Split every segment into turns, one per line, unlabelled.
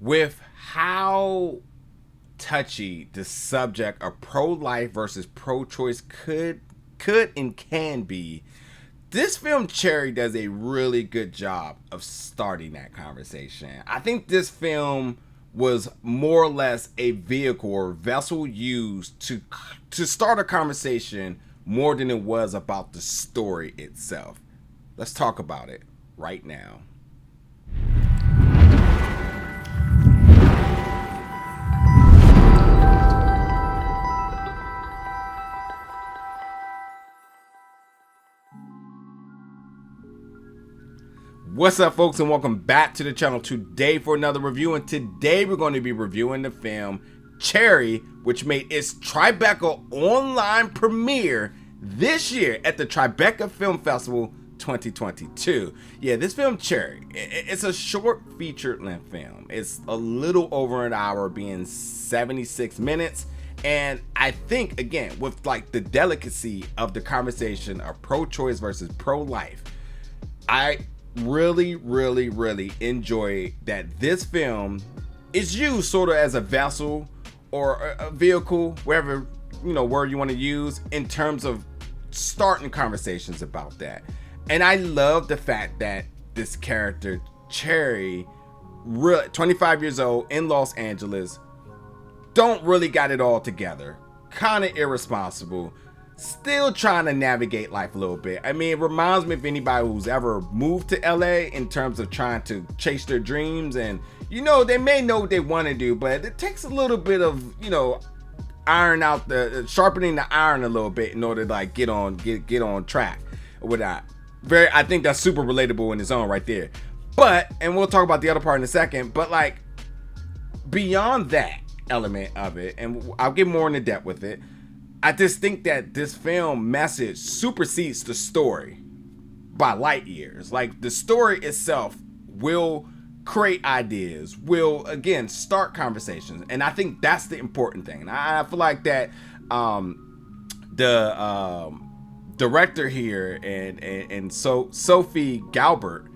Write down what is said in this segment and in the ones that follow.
with how touchy the subject of pro-life versus pro-choice could and can be, this film Cherry does a really good job of starting that conversation. I think this film was more or less a vehicle or vessel used to start a conversation more than it was about the story itself. Let's talk about it right now. What's up, folks, and welcome back to the channel today for another review. And today we're going to be reviewing the film Cherry, which made its Tribeca online premiere this year at the Tribeca Film Festival 2022. Yeah, this film Cherry, it's a short feature length film. It's a little over an hour, being 76 minutes. And I think, again, with like the delicacy of the conversation of pro-choice versus pro-life, I really enjoy that this film is used sort of as a vessel or a vehicle, wherever word you want to use, in terms of starting conversations about that. And I love the fact that this character Cherry, 25 years old in Los Angeles, don't really got it all together, kind of irresponsible, still trying to navigate life a little bit. I mean, it reminds me of anybody who's ever moved to LA in terms of trying to chase their dreams, and they may know what they want to do, but it takes a little bit of sharpening the iron a little bit in order to like get on track with that. I think that's super relatable in its own right there. But, and we'll talk about the other part in a second, but like beyond that element of it, and I'll get more into depth with it, I just think that this film message supersedes the story by light years. Like, the story itself will create ideas, will again start conversations, and I think that's the important thing. And I feel like that the director here and Sophie Galbert,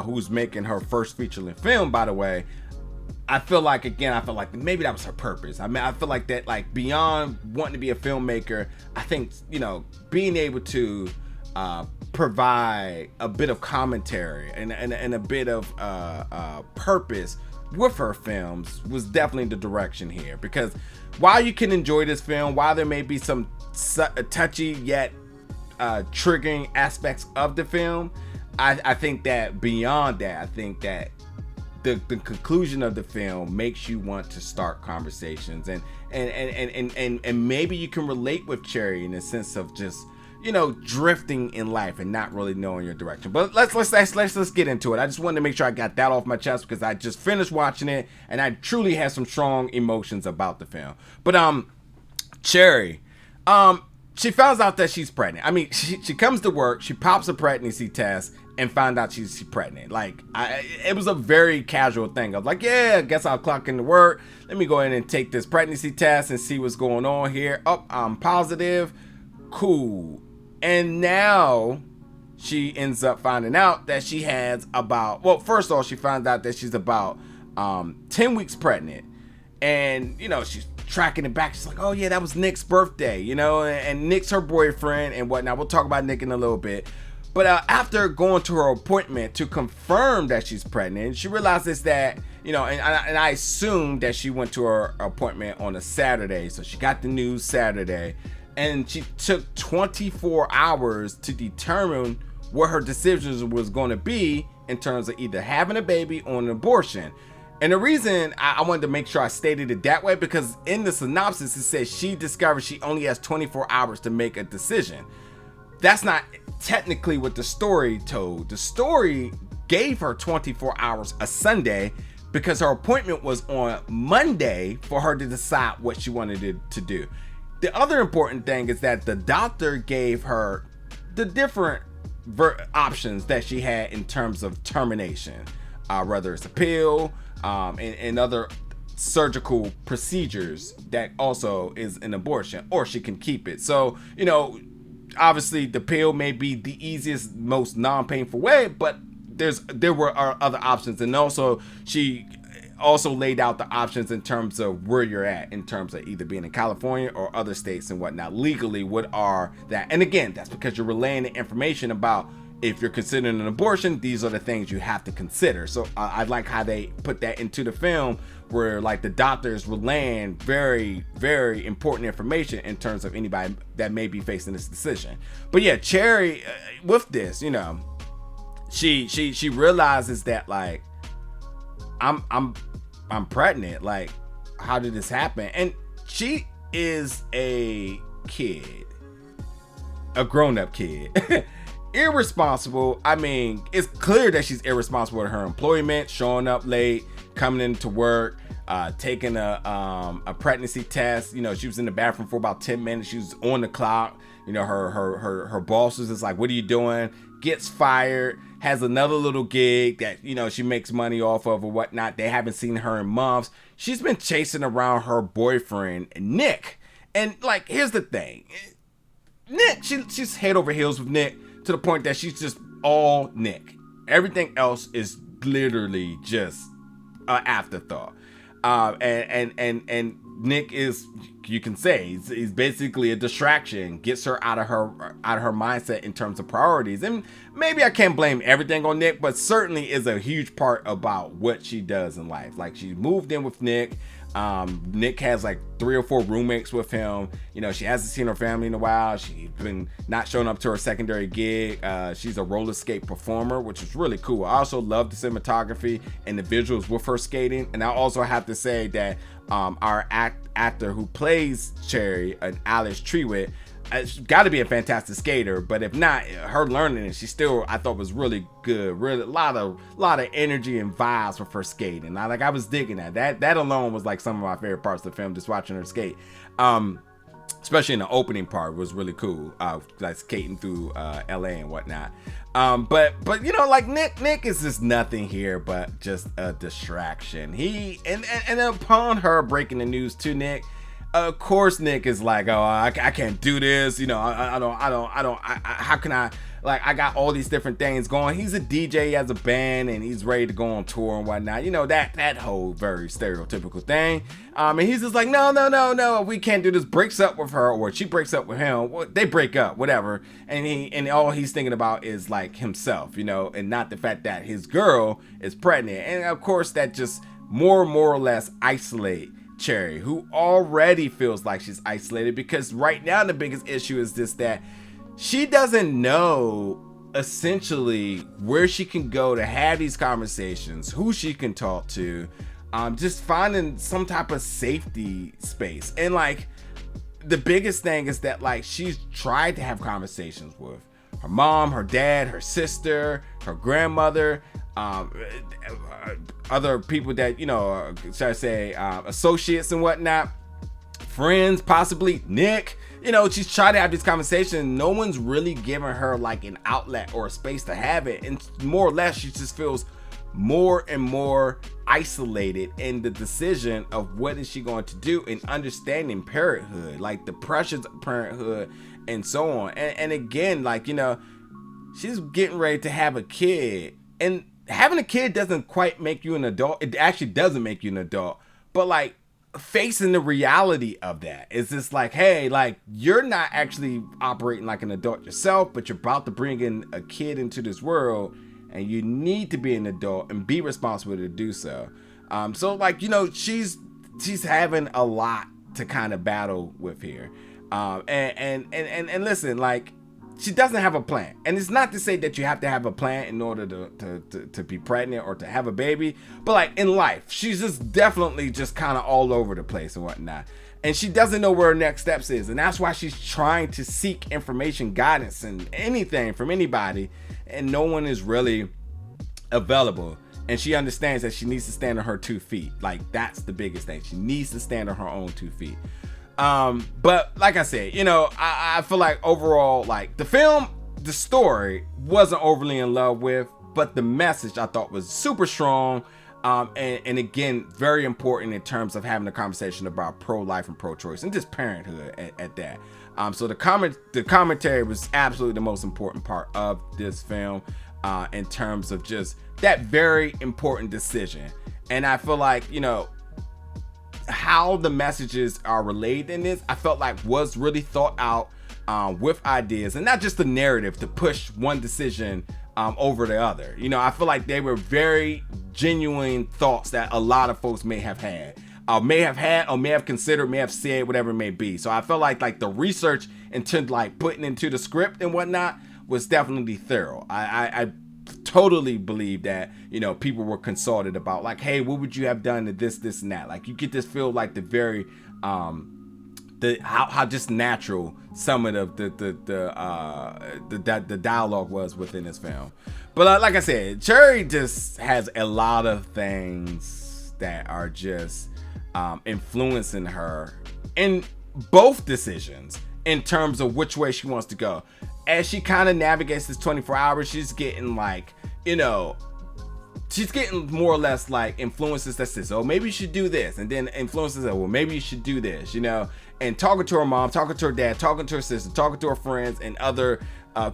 who's making her first feature-length film, by the way, I feel like maybe that was her purpose. I mean, I feel like that, like, beyond wanting to be a filmmaker, I think, being able to provide a bit of commentary and a bit of purpose with her films was definitely the direction here. Because while you can enjoy this film, while there may be some touchy yet triggering aspects of the film, I think that beyond that, I think that the conclusion of the film makes you want to start conversations, and maybe you can relate with Cherry in the sense of just drifting in life and not really knowing your direction. But let's get into it. I just wanted to make sure I got that off my chest because I just finished watching it and I truly had some strong emotions about the film. But Cherry, she finds out that she's pregnant. I mean, she comes to work, she pops a pregnancy test, and found out she's pregnant. Like, it was a very casual thing. I was like, yeah, I guess I'll clock into work. Let me go in and take this pregnancy test and see what's going on here. Oh, I'm positive. Cool. And now she ends up finding out that she has about, well, first of all, she finds out that she's about 10 weeks pregnant. And, she's tracking it back. She's like, oh yeah, that was Nick's birthday, and Nick's her boyfriend and whatnot. We'll talk about Nick in a little bit. But after going to her appointment to confirm that she's pregnant, she realizes that, and I assume that she went to her appointment on a Saturday. So she got the news Saturday, and she took 24 hours to determine what her decisions was going to be in terms of either having a baby or an abortion. And the reason I wanted to make sure I stated it that way, because in the synopsis, it says she discovers she only has 24 hours to make a decision. That's not technically what the story told. The story gave her 24 hours a Sunday because her appointment was on Monday for her to decide what she wanted to do. The other important thing is that the doctor gave her the different options that she had in terms of termination, whether it's a pill and other surgical procedures that also is an abortion, or she can keep it. So, obviously the pill may be the easiest, most non-painful way, but there were other options. And also she also laid out the options in terms of where you're at, in terms of either being in California or other states and whatnot. Legally, what are that? And again, that's because you're relaying the information about, if you're considering an abortion, these are the things you have to consider. So I like how they put that into the film, where like the doctors relaying very, very important information in terms of anybody that may be facing this decision. But yeah, Cherry, with this, you know, she realizes that like, I'm pregnant. Like, how did this happen? And she is a kid, a grown-up kid. Irresponsible. I mean, it's clear that she's irresponsible with her employment, showing up late, coming into work, taking a pregnancy test. You know, she was in the bathroom for about 10 minutes. She was on the clock. You know, her boss was just like, "What are you doing?" Gets fired. Has another little gig that, you know, she makes money off of or whatnot. They haven't seen her in months. She's been chasing around her boyfriend, Nick. And like, here's the thing. Nick, she's head over heels with Nick, to the point that she's just all Nick. Everything else is literally just an afterthought. And Nick is, you can say, he's basically a distraction, gets her out of her mindset in terms of priorities. And maybe I can't blame everything on Nick, but certainly is a huge part about what she does in life. Like, she moved in with Nick. Nick has like 3 or 4 roommates with him. You know, she hasn't seen her family in a while. She's been not showing up to her secondary gig. She's a roller skate performer, which is really cool. I also love the cinematography and the visuals with her skating. And I also have to say that our actor who plays Cherry, Alexandria Trewhitt, got to be a fantastic skater, but if not, her learning it, she still, I thought, was really good. Really, a lot of energy and vibes with her skating. I was digging that alone was like some of my favorite parts of the film, just watching her skate. Especially in the opening part was really cool, like skating through LA and whatnot. But you know, like Nick is just nothing here but just a distraction. And upon her breaking the news to Nick, of course Nick is like, "Oh, I can't do this. You know, how can I, like, I got all these different things going." He's a DJ, he has a band, and he's ready to go on tour and whatnot. You know, that whole very stereotypical thing. And he's just like, no, we can't do this. Breaks up with her, or she breaks up with him. They break up, whatever. And all he's thinking about is like himself, you know, and not the fact that his girl is pregnant. And of course, that just more or less isolate Cherry, who already feels like she's isolated, because right now the biggest issue is this, that she doesn't know essentially where she can go to have these conversations, who she can talk to, just finding some type of safety space. And like, the biggest thing is that like, she's tried to have conversations with her mom, her dad, her sister, her grandmother, other people that, you know, should I say, associates and whatnot, friends, possibly Nick. You know, she's trying to have this conversation. No one's really giving her like an outlet or a space to have it. And more or less, she just feels more and more isolated in the decision of what is she going to do in understanding parenthood, like the pressures of parenthood and so on. And again, like, you know, she's getting ready to have a kid, and having a kid doesn't quite make you an adult. It actually doesn't make you an adult, but like, facing the reality of that is just like, hey, like, you're not actually operating like an adult yourself, but you're about to bring in a kid into this world, and you need to be an adult and be responsible to do so. So like, you know, she's having a lot to kind of battle with here. And listen, like, she doesn't have a plan. And it's not to say that you have to have a plan in order to be pregnant or to have a baby, but like in life, she's just definitely just kind of all over the place and whatnot. And she doesn't know where her next steps is. And that's why she's trying to seek information, guidance, and anything from anybody. And no one is really available. And she understands that she needs to stand on her 2 feet. Like, that's the biggest thing. She needs to stand on her own 2 feet. But like I said, you know, I feel like overall, like, the film, the story wasn't overly in love with, but the message I thought was super strong. And again, very important in terms of having a conversation about pro-life and pro-choice and just parenthood at that. So the commentary was absolutely the most important part of this film, in terms of just that very important decision. And I feel like, how the messages are relayed in this, I felt like was really thought out, with ideas, and not just the narrative to push one decision over the other. I feel like they were very genuine thoughts that a lot of folks may have had, or may have considered, may have said, whatever it may be. So I felt like the research into like putting into the script and whatnot was definitely thorough. I totally believe that people were consulted about, like, hey, what would you have done to this and that. Like, you get this feel like the very how just natural some of the dialogue was within this film. But like I said, Cherry just has a lot of things that are just influencing her in both decisions in terms of which way she wants to go. As she kind of navigates this 24 hours, she's getting like, she's getting more or less like influences that says, oh, maybe you should do this. And then influences that, well, maybe you should do this, and talking to her mom, talking to her dad, talking to her sister, talking to her friends and other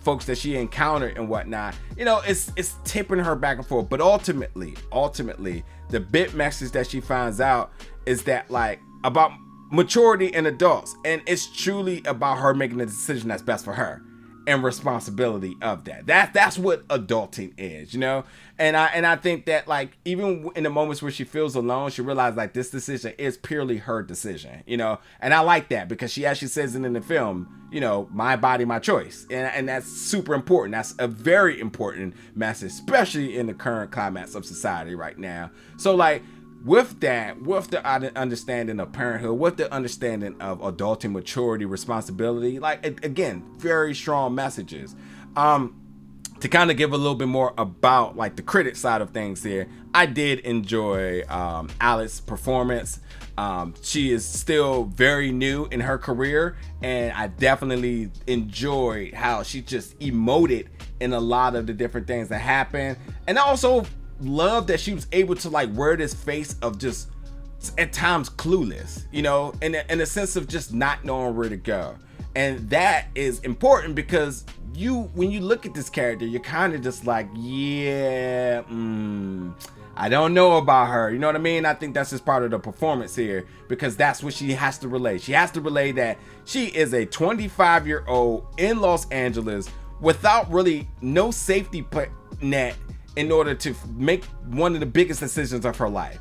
folks that she encountered and whatnot. It's tipping her back and forth. But ultimately, the big message that she finds out is that, like, about maturity in adults. And it's truly about her making the decision that's best for her and responsibility of that. That's what adulting is, And I think that, like, even in the moments where she feels alone, she realizes like this decision is purely her decision, And I like that because she actually says it in the film, my body, my choice. And that's super important. That's a very important message, especially in the current climate of society right now. So, like, with that, with the understanding of parenthood, with the understanding of adulting, maturity, responsibility, like, again, very strong messages. To kind of give a little bit more about like the critic side of things here, I did enjoy Alex's performance. She is still very new in her career, and I definitely enjoyed how she just emoted in a lot of the different things that happened. And I also love that she was able to like wear this face of just at times clueless, in a sense of just not knowing where to go. And that is important because when you look at this character, you're kind of just like, I don't know about her. You know what I mean? I think that's just part of the performance here, because that's what she has to relay. She has to relay that she is a 25-year-old in Los Angeles without really no safety net in order to make one of the biggest decisions of her life.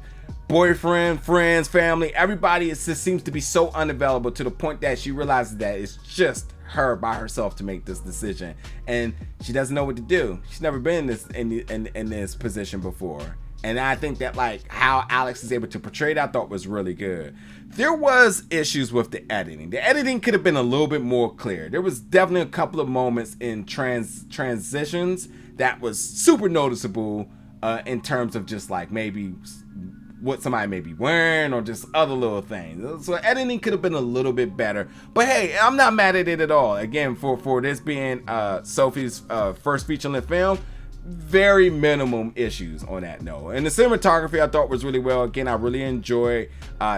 Boyfriend, friends, family, everybody just seems to be so unavailable, to the point that she realizes that it's just her by herself to make this decision, and she doesn't know what to do. She's never been in this position before. And I think that like how Alex is able to portray that, I thought was really good. There was issues with the editing. The editing could have been a little bit more clear. There was definitely a couple of moments in transitions that was super noticeable in terms of just like maybe what somebody may be wearing or just other little things. So editing could have been a little bit better. But hey, I'm not mad at it at all. Again, for this being Sophie's first feature-length film, very minimum issues on that note. And the cinematography I thought was really well. Again, I really enjoyed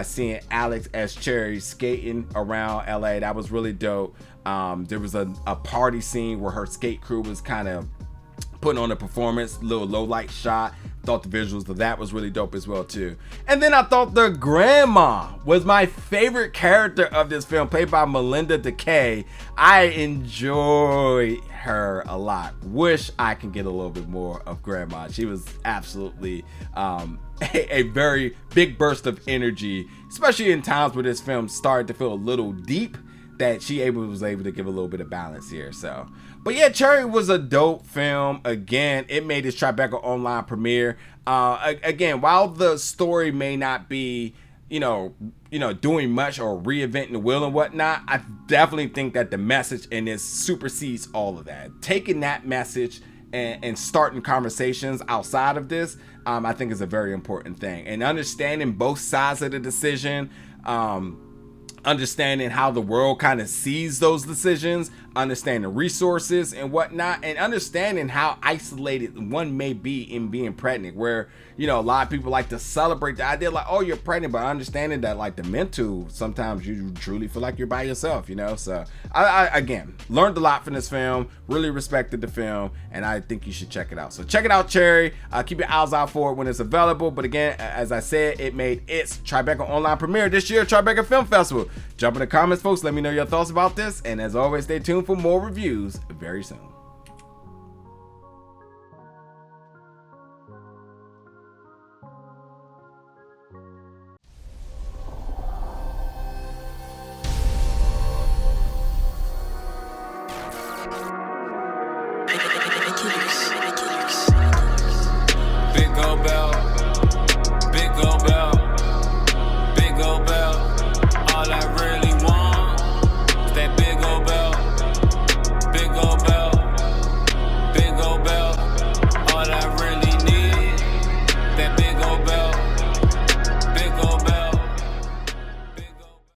seeing Alex as Cherry skating around LA. That was really dope. There was a party scene where her skate crew was kind of putting on a performance, little low light shot. Thought the visuals of that was really dope as well too. And then I thought the grandma was my favorite character of this film, played by Melinda Decay. I enjoyed her a lot. Wish I can get a little bit more of grandma. She was absolutely a very big burst of energy, especially in times where this film started to feel a little deep, that she was able to give a little bit of balance here. So, but yeah, Cherry was a dope film. Again, it made its Tribeca online premiere. Again, while the story may not be, doing much or reinventing the wheel and whatnot, I definitely think that the message in this supersedes all of that. Taking that message and starting conversations outside of this, I think is a very important thing. And understanding both sides of the decision, understanding how the world kind of sees those decisions, understanding resources and whatnot, and understanding how isolated one may be in being pregnant, where, you know, a lot of people like to celebrate the idea like, oh, you're pregnant, but understanding that like the mental, sometimes you truly feel like you're by yourself, you know. So I again learned a lot from this film, really respected the film, and I think you should check it out. So check it out, Cherry. Keep your eyes out for it when it's available. But again, as I said, it made its Tribeca online premiere this year, Tribeca Film Festival. Jump in the comments, folks, let me know your thoughts about this, and as always, stay tuned for more reviews very soon.
Big Gold Bell.